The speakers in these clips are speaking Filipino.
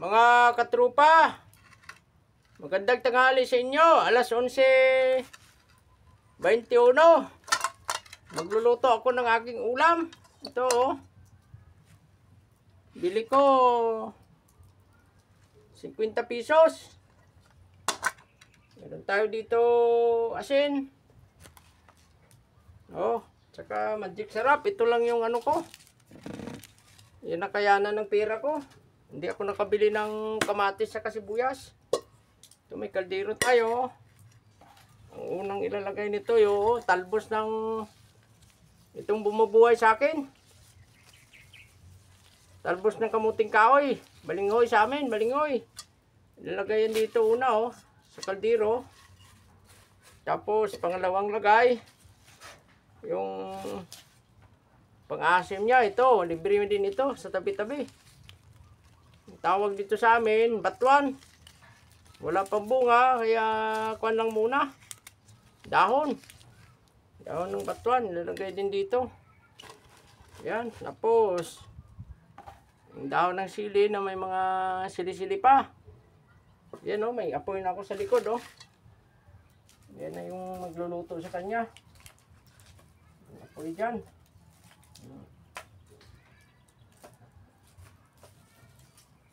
Mga katrupa, magandang tanghali sa inyo. Alas 11:21. Magluluto ako ng aking ulam. Ito oh. Bili ko 50 pesos. Meron tayo dito asin. Oh, tsaka magic sarap. Ito lang yung ano ko. Yan ang kayanan ng pera ko. Hindi ako nakabili ng kamatis sa sibuyas. Ito may kaldero tayo. Ang unang ilalagay nito yung talbos ng itong bumubuhay sa akin. Talbos ng kamuting kahoy. Balinghoy sa amin, balinghoy. Ilalagay yan dito una oh, sa kaldero. Tapos pangalawang lagay yung pang-asim niya, ito, libre din ito sa tabi-tabi. Tawag dito sa amin, batuan. Wala pang bunga, kaya kuwan lang muna. Dahon. Dahon ng batuan, ilalagay din dito. Yan, tapos yung dahon ng sili na may mga sili-sili pa. Yan oh, may apoy na ako sa likod oh. Yan na yung magluluto sa kanya. Apoy dyan.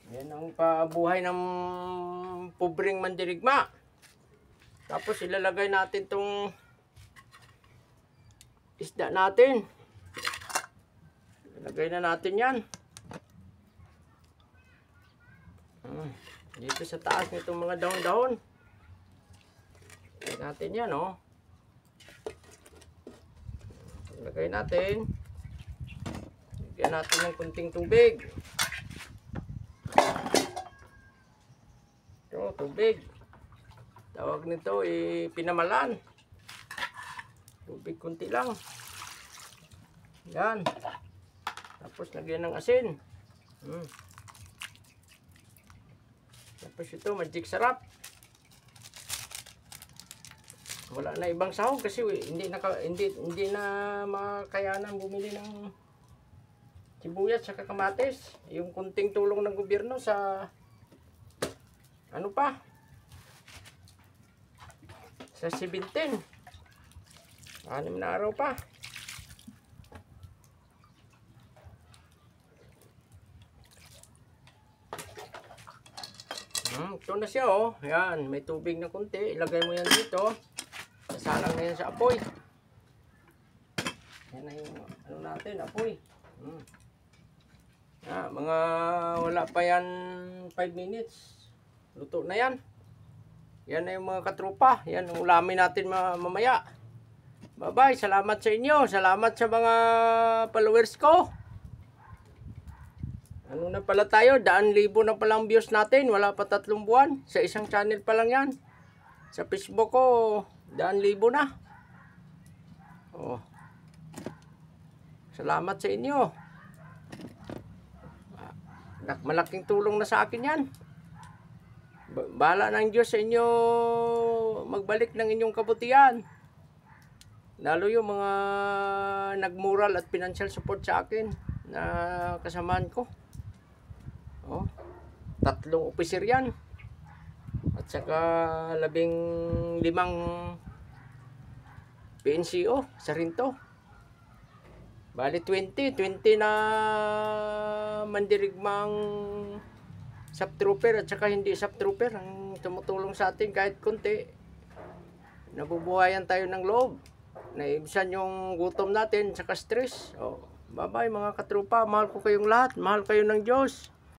Yan ang pabuhay ng pobreng mandirigma. Tapos ilalagay natin tong isda natin. Ilalagay na natin yan. Dito sa taas nitong mga dahon-dahon. Ilalagay natin yan oh. Ilalagay natin. Lagyan natin ng kunting tubig. Ito, tubig. Tawag nito pinamalan. Tubig kunti lang. Yan. Tapos lagyan ng asin. Tapos ito, magic sarap. Wala na ibang sahog kasi hindi na makayanan bumili ng sibuyas sa kamatis. Yung kunting tulong ng gobyerno sa ano pa? Sa 17. 6 na araw pa. Ito na siya oh. Yan, may tubig na kunti. Ilagay mo yan dito. Sasalang na yan sa apoy. Yan na yung ano natin, apoy. Mga wala pa yan 5 minutes. Luto na yan. Yan na yung mga katrupa. Yan ang ulamin natin mamaya. Bye-bye. Salamat sa inyo. Salamat sa mga followers ko. Ano na pala tayo? 1,000 na palang views natin. Wala pa 3 buwan. Sa isang channel pa lang yan. Sa Facebook ko, 1,000 na. Oh. Salamat sa inyo. Malaking tulong na sa akin yan. Bahala ng Diyos sa inyo magbalik ng inyong kabutihan. Lalo yung mga nagmoral at financial support sa akin na kasamaan ko. Oh, 3 opiser yan. At saka 15 PNCO sa rinto. Bali 20 na mandirigmang subtrooper at saka hindi subtrooper ang tumutulong sa atin kahit konti. Nabubuhayan tayo ng loob. Naibsan yung gutom natin saka stress. Oh, bye-bye mga katrupa. Mahal ko kayong lahat. Mahal kayo ng Diyos.